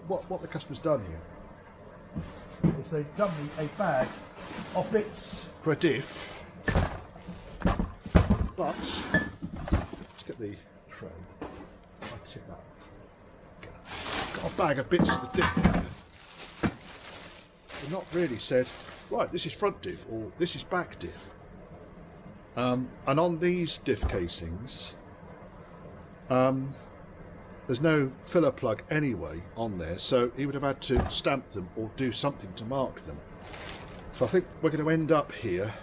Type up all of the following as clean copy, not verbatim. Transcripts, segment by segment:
what the customer's done here is they've done me a bag of bits for a diff, but let's get the tray. I can take that off. Got a bag of bits of the diff there. They've not really said, right, this is front diff or this is back diff. And on these diff casings, there's no filler plug anyway on there, so he would have had to stamp them or do something to mark them. So I think we're going to end up here,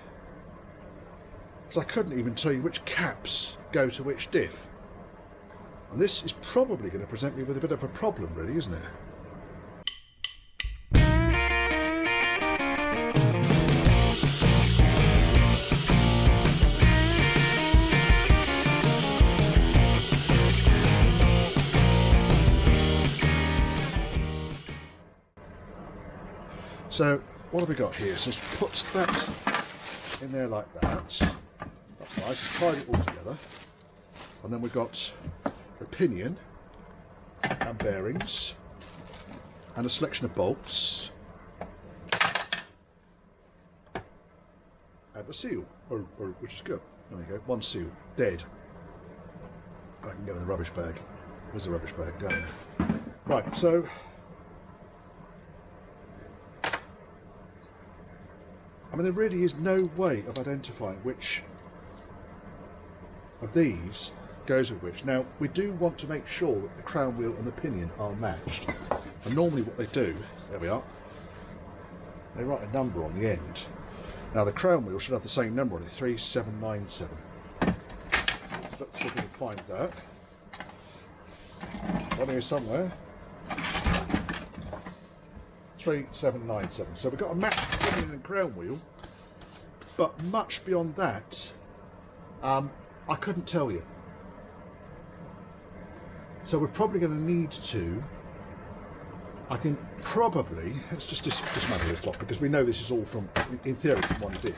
because I couldn't even tell you which caps go to which diff. And this is probably going to present me with a bit of a problem, really, isn't it? So what have we got here? So put that in there like that. That's nice. Just tied it all together. And then we've got the pinion and bearings and a selection of bolts and a seal, which is good. There we go. One seal, dead. I can go in the rubbish bag. Where's the rubbish bag? Down there. Right, so I mean, there really is no way of identifying which of these goes with which. Now, we do want to make sure that the crown wheel and the pinion are matched. And normally what they do, there we are, they write a number on the end. Now, the crown wheel should have the same number on it, 3797. So let's see if we can find that. One here somewhere. 3797. So we've got a matched pinion and crown wheel, but much beyond that, I couldn't tell you. So we're probably going to need to. I can probably let's just dismantle this lot, because we know this is all from, in theory, from one diff.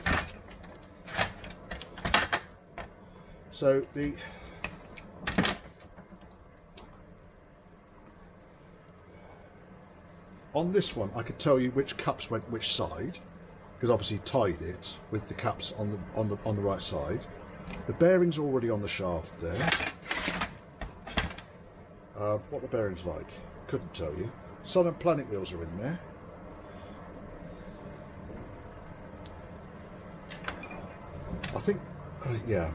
So the on this one, I could tell you which cups went which side, because obviously tied it with the cups on the right side. The bearings are already on the shaft there. What the bearings like, couldn't tell you. Sun and planet wheels are in there. I think, yeah.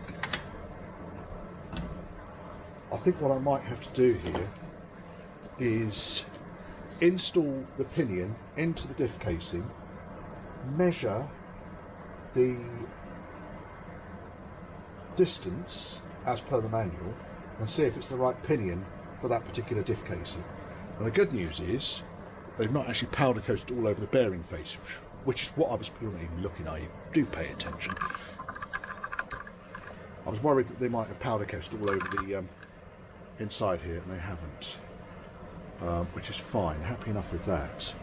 I think what I might have to do here is install the pinion into the diff casing, measure the distance as per the manual, and see if it's the right pinion for that particular diff casing. And the good news is they've not actually powder coated all over the bearing face, which is what I was looking at. You do pay attention. I was worried that they might have powder coated all over the inside here, and they haven't. Which is fine, happy enough with that.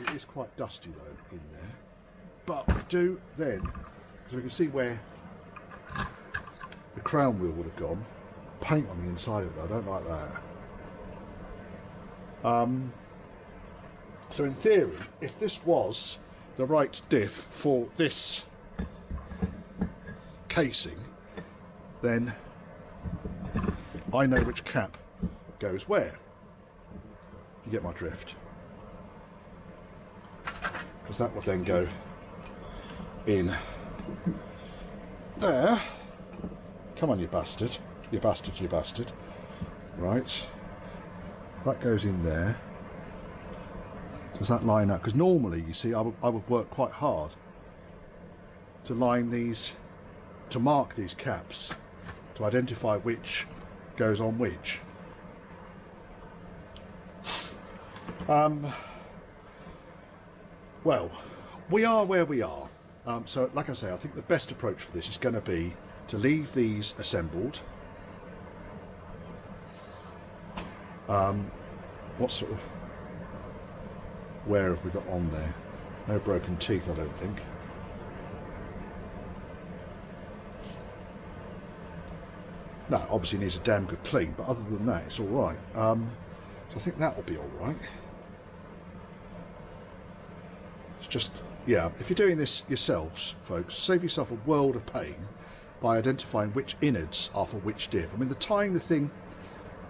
It is quite dusty though in there, but we do then, because we can see where the crown wheel would have gone, paint on the inside of it. I don't like that. So in theory, if this was the right diff for this casing, then I know which cap goes where. You get my drift. Because that would then go in there. Come on, you bastard. You bastard, you bastard. Right. That goes in there. Does that line up? Because normally, you see, I would work quite hard to line these, to mark these caps, to identify which goes on which. Well, we are where we are. So, like I say, I think the best approach for this is going to be to leave these assembled. What sort of wear have we got on there? No broken teeth, I don't think. No, obviously needs a damn good clean, but other than that, it's all right. So I think that will be all right. It's just, yeah, if you're doing this yourselves, folks, save yourself a world of pain by identifying which innards are for which diff. I mean, the tying the thing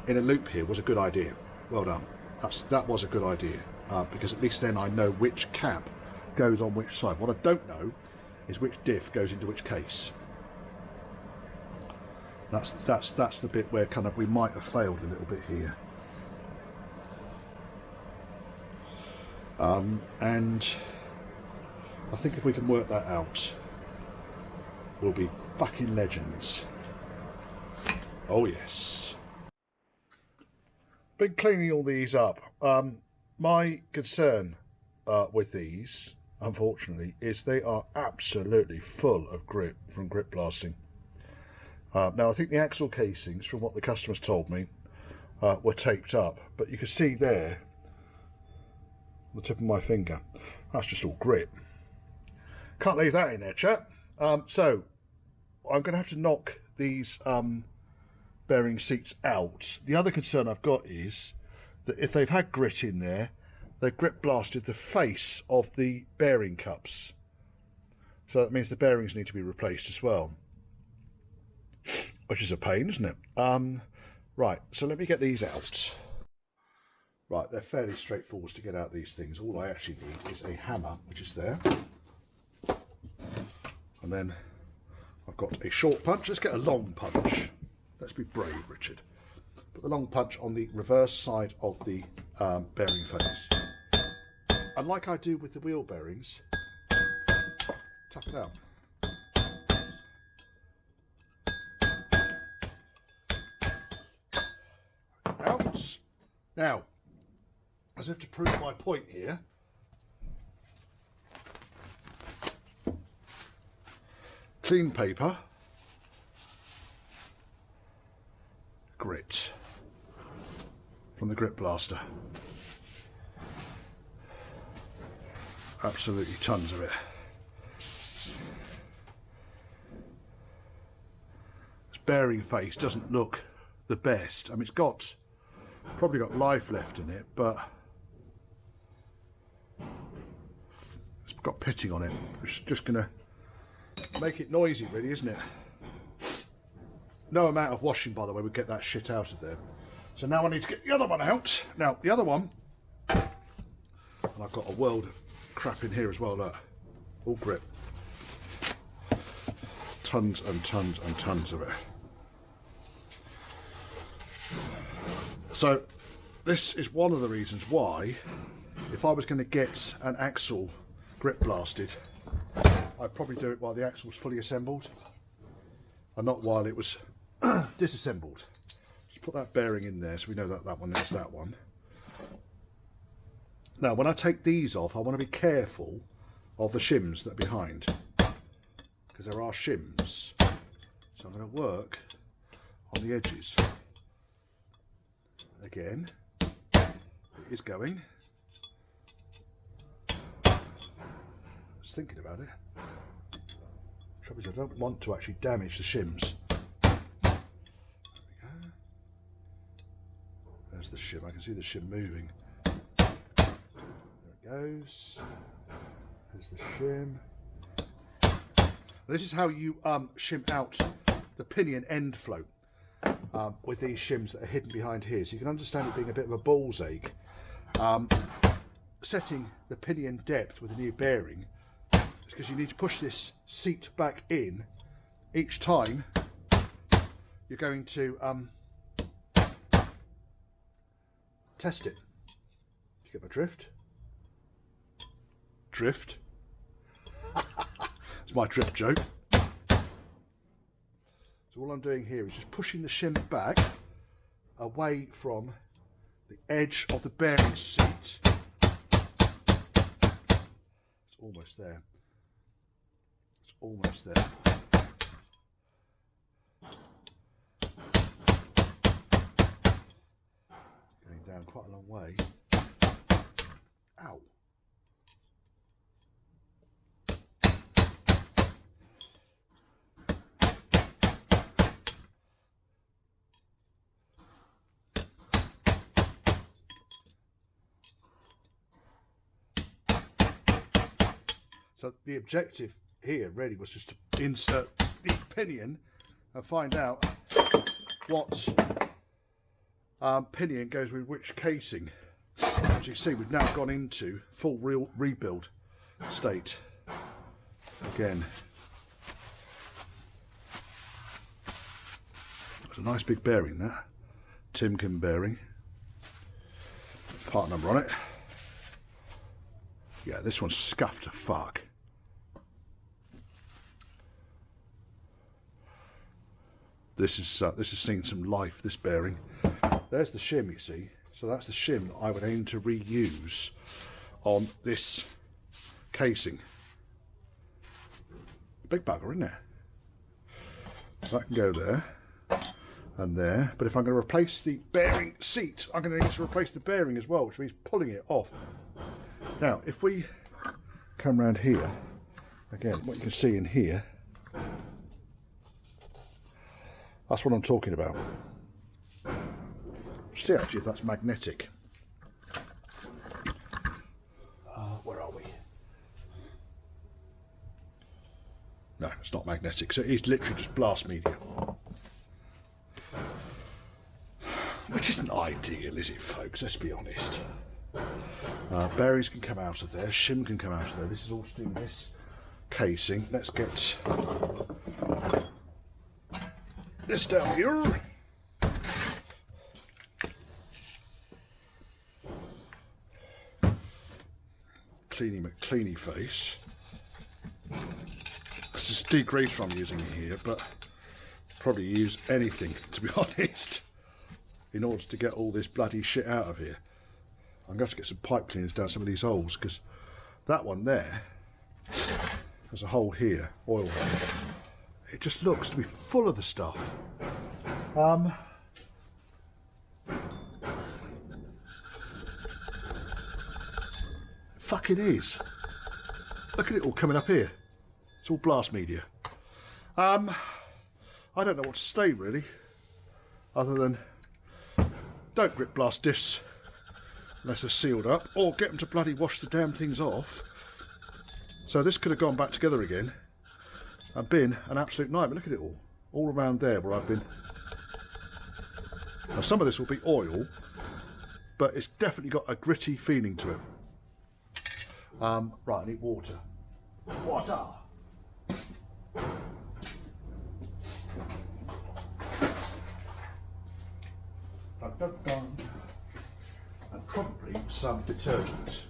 in a loop here was a good idea. Well done. That was a good idea, because at least then I know which cap goes on which side. What I don't know is which diff goes into which case. That's the bit where kind of we might have failed a little bit here. And I think if we can work that out, we'll be fucking legends. Oh yes. Been cleaning all these up. My concern with these, unfortunately, is they are absolutely full of grit from grit blasting. Now I think the axle casings, from what the customers told me, were taped up, but you can see there, the tip of my finger, that's just all grit. Can't leave that in there, chap. So I'm going to have to knock these bearing seats out. The other concern I've got is that if they've had grit in there, they've grit blasted the face of the bearing cups. So that means the bearings need to be replaced as well, which is a pain, isn't it? Right, so let me get these out. Right, they're fairly straightforward to get out these things. All I actually need is a hammer, which is there. And then I've got a short punch. Let's get a long punch. Let's be brave, Richard. Put the long punch on the reverse side of the bearing face. And like I do with the wheel bearings, tap it out. Out. Now, as if to prove my point here, clean paper, grit from the grit blaster. Absolutely tons of it. This bearing face doesn't look the best. I mean, it's probably got life left in it, but it's got pitting on it, which is just going to make it noisy, really, isn't it? No amount of washing, by the way, would get that shit out of there. So now I need to get the other one out. Now, the other one, and I've got a world of crap in here as well, look. All grit. Tons and tons and tons of it. So, this is one of the reasons why, if I was going to get an axle grit blasted, I'd probably do it while the axle was fully assembled and not while it was disassembled. Just put that bearing in there so we know that that one is that one. Now when I take these off, I want to be careful of the shims that are behind, because there are shims. So I'm going to work on the edges. Again, it is going. Just thinking about it. Trouble is, I don't want to actually damage the shims. There we go. There's the shim. I can see the shim moving. There it goes. There's the shim. This is how you shim out the pinion end float with these shims that are hidden behind here. So you can understand it being a bit of a ball's ache. Setting the pinion depth with a new bearing, because you need to push this seat back in each time you're going to test it. Do you get my drift? Drift. It's my drift joke. So all I'm doing here is just pushing the shim back away from the edge of the bearing seat. It's almost there. It's almost there. Going down quite a long way. Ow. So the objective here really was just to insert the pinion and find out what pinion goes with which casing. As you see, we've now gone into full rebuild state again. Got a nice big bearing there, Timken bearing, part number on it. Yeah, this one's scuffed to fuck. This has seen some life, this bearing. There's the shim, you see. So that's the shim that I would aim to reuse on this casing. Big bugger, isn't it? That can go there and there. But if I'm going to replace the bearing seat, I'm going to need to replace the bearing as well, which means pulling it off. Now, if we come around here, again, what you can see in here, that's what I'm talking about. See actually if that's magnetic. Where are we? No, it's not magnetic, so it's literally just blast media. Which isn't ideal, is it, folks? Let's be honest. Bearings can come out of there, shim can come out of there. This is all to do with this casing. Let's get this down here. Cleany McCleany face. This is degreaser I'm using here, but probably use anything, to be honest, in order to get all this bloody shit out of here. I'm going to have to get some pipe cleaners down some of these holes, because that one there, there's a hole here, oil hole. It just looks to be full of the stuff. Fucking is. Look at it all coming up here. It's all blast media. I don't know what to say really, other than don't grip blast diffs unless they're sealed up, or get them to bloody wash the damn things off. So this could have gone back together again and been an absolute nightmare. Look at it all around there where I've been. Now some of this will be oil, but it's definitely got a gritty feeling to it. Right, I need water. Water! Dun, dun, dun. And probably some detergent.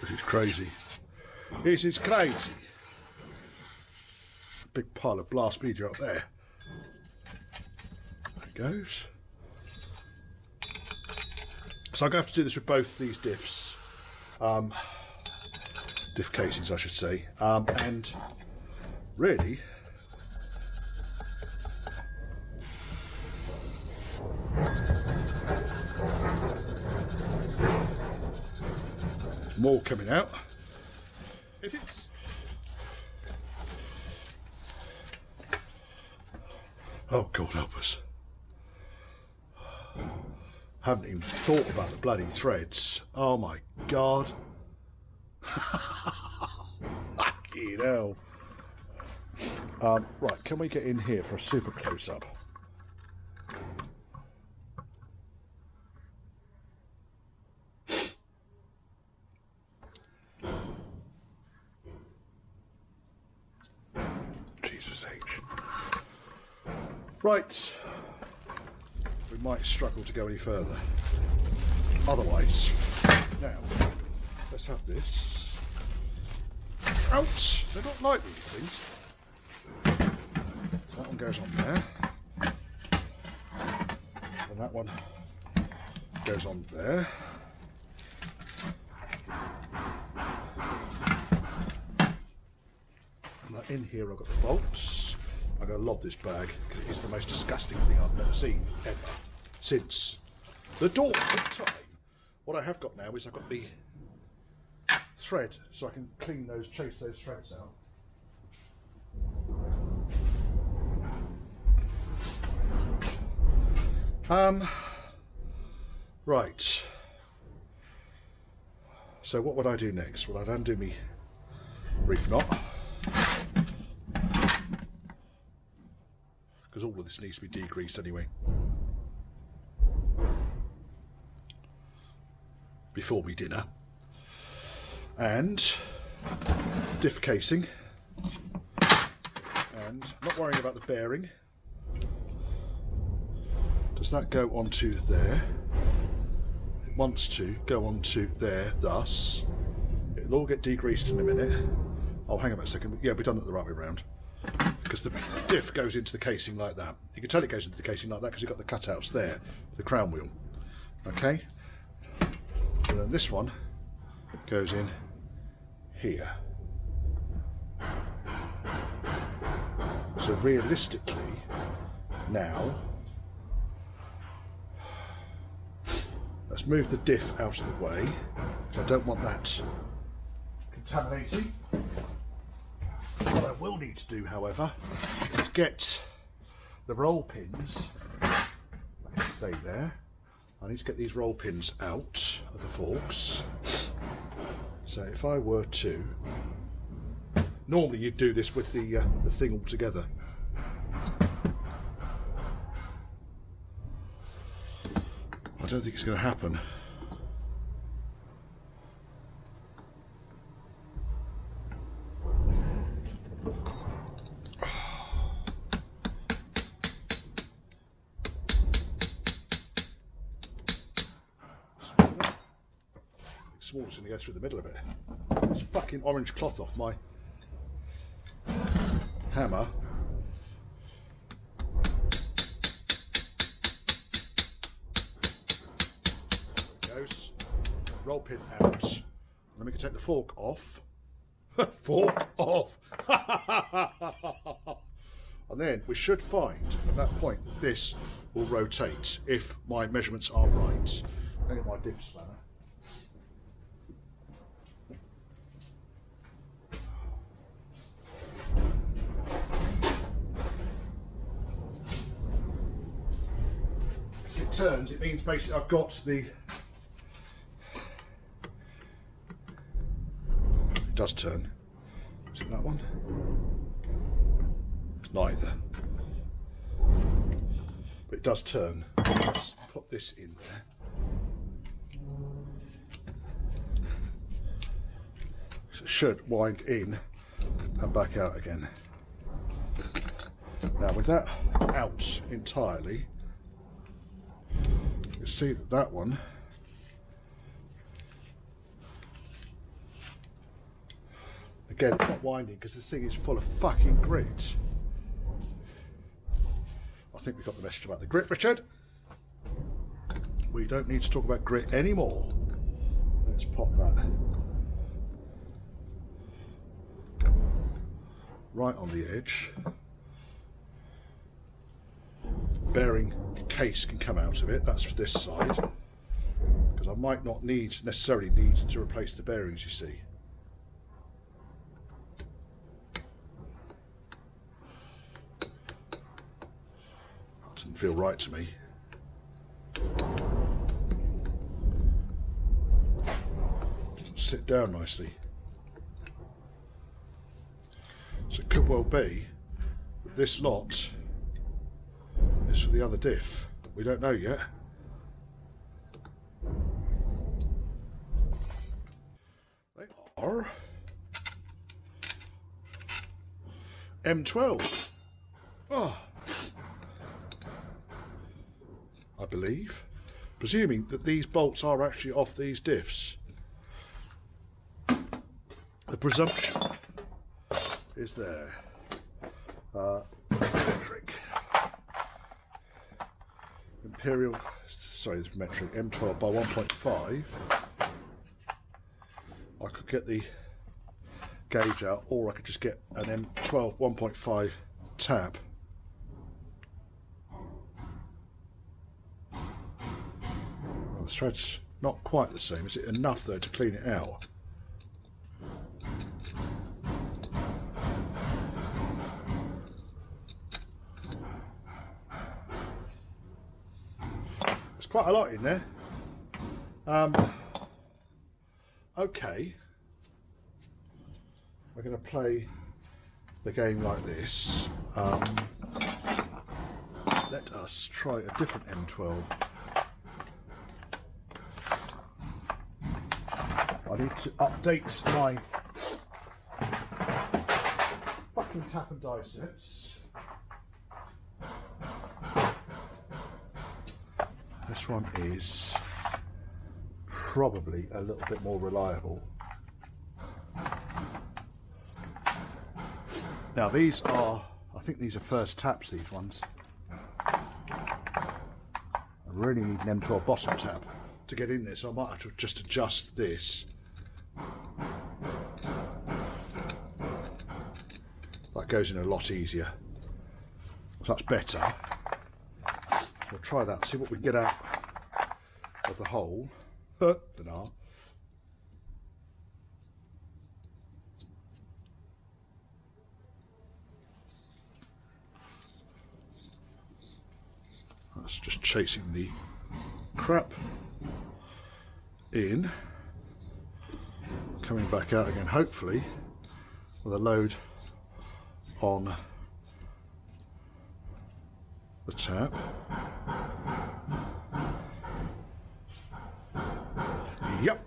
This is crazy. This is crazy. Big pile of blast media up there. There it goes. So I'm going to have to do this with both these diffs. Diff casings, I should say. And really, there's more coming out. If it's oh, God help us. Haven't even thought about the bloody threads. Oh my God. Fucking hell. Right, can we get in here for a super close-up? Jesus H. Right. We might struggle to go any further. Otherwise, now, let's have this. Ouch! They're not like these things. So that one goes on there. And that one goes on there. And in here I've got the bolts. I'm going to lob this bag because it's the most disgusting thing I've never seen ever since the dawn of time. What I have got now is I've got the thread, so I can chase those threads out. Right. So what would I do next? Well, I'd undo me reef knot, because all of this needs to be degreased anyway before me dinner. And diff casing, and not worrying about the bearing. Does that go onto there? It wants to go onto there, thus. It'll all get degreased in a minute. Oh, hang on a second. Yeah, we've done it the right way around. Because the diff goes into the casing like that. You can tell it goes into the casing like that because you've got the cutouts there, the crown wheel. Okay? And then this one goes in here. So realistically, now, let's move the diff out of the way, because I don't want that contaminating. What I will need to do, however, is get the roll pins. They can stay there. I need to get these roll pins out of the forks. So if I were to, normally you'd do this with the thing all together. I don't think it's going to happen. Small's going to go through the middle of it. This fucking orange cloth off my hammer. Goes. Roll pin out. And then we can take the fork off. Fork off! And then we should find at that point that this will rotate if my measurements are right. Look at my diff spanner. If it turns, it means basically I've got the... It does turn. Is it that one? It's neither. But it does turn. Let's put this in there. So it should wind in and back out again. Now with that out entirely, you see that that one again, it's not winding because the thing is full of fucking grit. I think we got the message about the grit, Richard. We don't need to talk about grit anymore. Let's pop that right on the edge. Bearing case can come out of it. That's for this side, because I might not necessarily need to replace the bearings, you see. That didn't feel right to me. Doesn't sit down nicely. So it could well be that this lot is for the other diff. We don't know yet. They are M12. Oh. I believe. Presuming that these bolts are actually off these diffs. The presumption is there. Metric. Imperial, sorry, this metric M12 by 1.5. I could get the gauge out, or I could just get an M12 1.5 tab. Well, the thread's not quite the same. Is it enough though to clean it out? quite a lot in there. Okay, we're going to play the game like this. Let us try a different M12. I need to update my fucking tap and die sets. This one is probably a little bit more reliable. Now these are, I think these are first taps, these ones. I really need an M12 bottom tap to get in there, so I might have to just adjust this. That goes in a lot easier. So that's better. We'll try that, see what we can get out of the hole. Let's just chasing the crap in, coming back out again, hopefully with a load on the tap. Yep.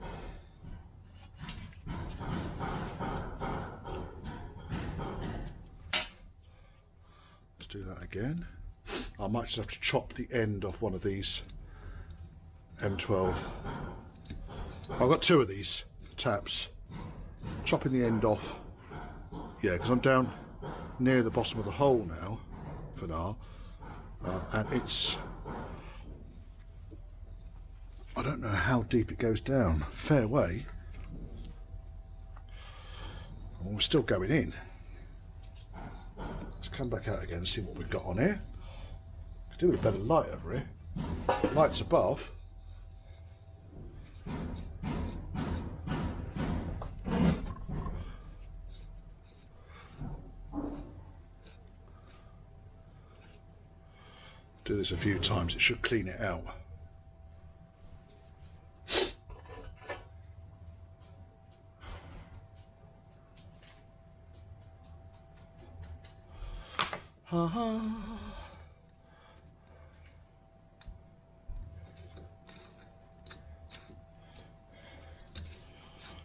Let's do that again. I might just have to chop the end off one of these M12. I've got two of these taps. Chopping the end off. Yeah, because I'm down near the bottom of the hole now, for now. And it's, I don't know how deep it goes down. Fair way. Well, we're still going in. Let's come back out again and see what we've got on here. Could do with a better light over here. Lights above. Do this a few times, it should clean it out.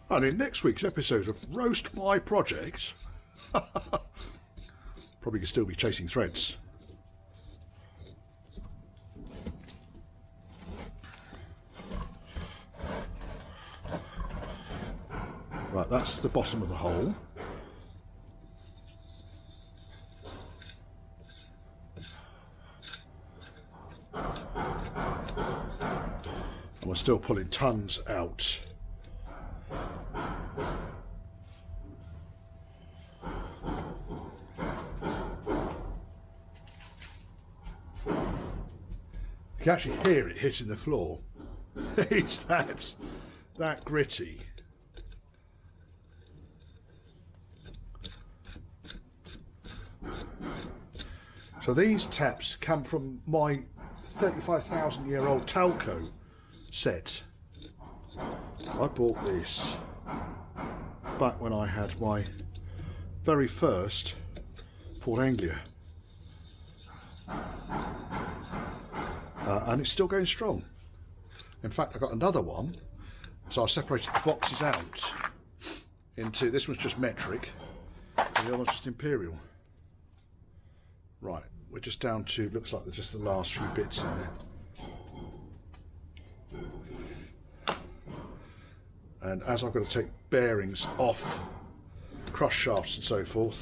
And in next week's episode of Roast My Projects, probably could still be chasing threads. Right, that's the bottom of the hole. And we're still pulling tons out. You can actually hear it hitting the floor. It's that gritty. So these taps come from my 35,000-year-old Talco set. I bought this back when I had my very first Ford Anglia. And it's still going strong. In fact, I got another one, so I separated the boxes out into, this one's just metric, and the other one's just imperial. Right, we're just down to, looks like there's just the last few bits in there. And as I've got to take bearings off crush shafts and so forth,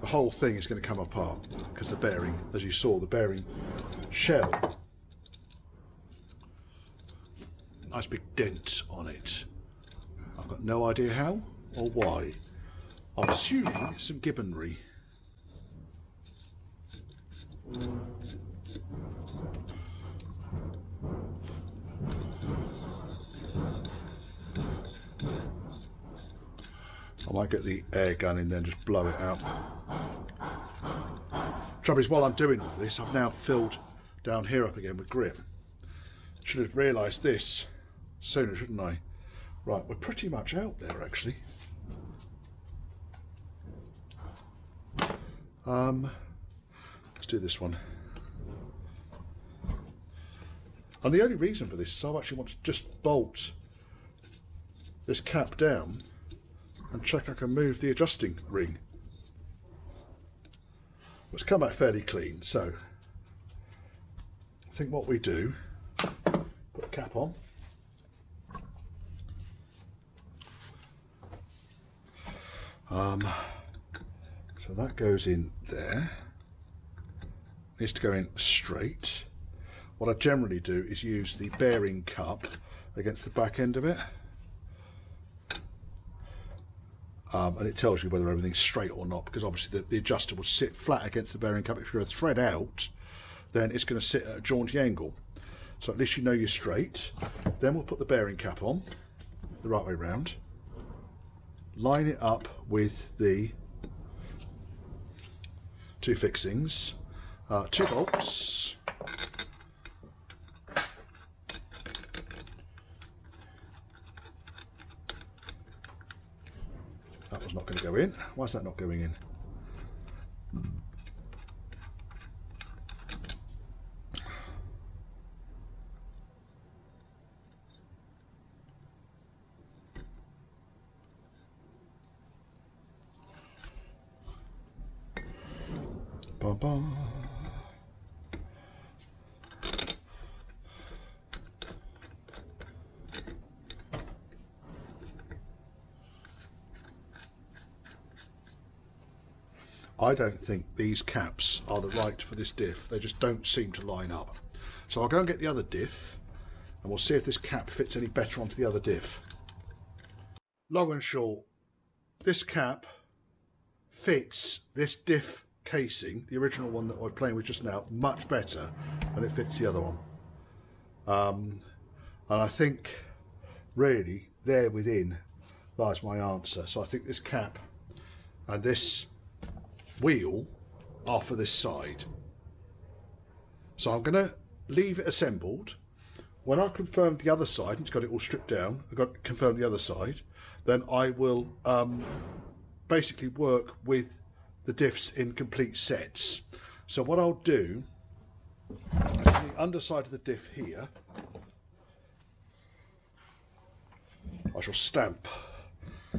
the whole thing is going to come apart because the bearing, as you saw, the bearing shell, nice big dent on it. I've got no idea how or why. I'm assuming some gibbonry. I might get the air gun in there and just blow it out. Trouble is, while I'm doing all this, I've now filled down here up again with grit. Should have realised this sooner, shouldn't I? Right, we're pretty much out there actually. Let's do this one. And the only reason for this is I actually want to just bolt this cap down and check I can move the adjusting ring. It's come out fairly clean, so I think what we do, put the cap on. So that goes in there. Needs to go in straight. What I generally do is use the bearing cup against the back end of it. And it tells you whether everything's straight or not, because obviously the adjuster will sit flat against the bearing cup. If you're a thread out, then it's going to sit at a jaunty angle. So at least you know you're straight. Then we'll put the bearing cap on the right way round. Line it up with the two fixings, 2 bolts. That was not going to go in. Why is that not going in? Bum, bum. I don't think these caps are the right for this diff. They just don't seem to line up. So I'll go and get the other diff and we'll see if this cap fits any better onto the other diff. Long and short, this cap fits this diff casing, the original one that I was playing with just now, much better than it fits the other one. And I think really there within lies my answer. So I think this cap and this wheel are for this side. So I'm going to leave it assembled. When I confirm the other side, it's got it all stripped down, I've got to confirm the other side, then I will basically work with the diffs in complete sets. So what I'll do is on the underside of the diff here, I shall stamp.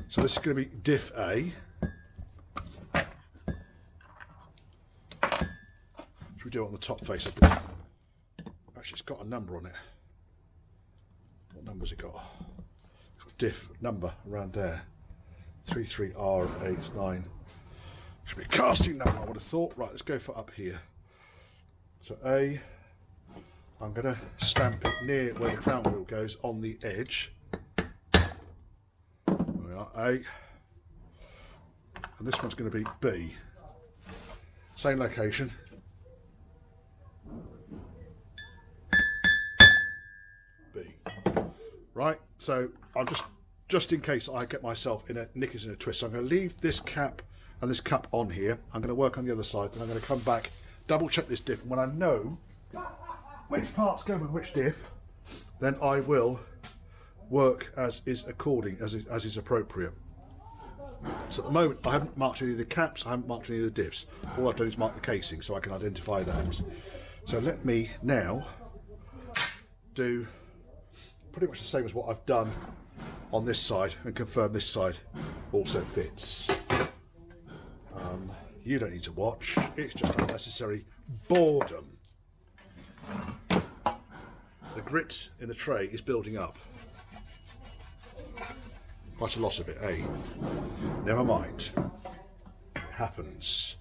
So this is going to be diff A. Should we do it on the top face of it? Actually, it's got a number on it. What number's it got? It's got diff number around there. 33R89. Should be a casting number, I would have thought. Right, let's go for up here. So A, I'm going to stamp it near where the crown wheel goes on the edge. There we are, A. And this one's going to be B. Same location. B. Right, so I'm just in case I get myself in a knickers in a twist, so I'm going to leave this cap and this cup on here. I'm going to work on the other side, then I'm going to come back, double check this diff, and when I know which parts go with which diff, then I will work as is as is appropriate. So at the moment I haven't marked any of the caps, I haven't marked any of the diffs. All I've done is mark the casing so I can identify that. So let me now do pretty much the same as what I've done on this side and confirm this side also fits. You don't need to watch, it's just unnecessary boredom. The grit in the tray is building up. Quite a lot of it, eh? Never mind. It happens.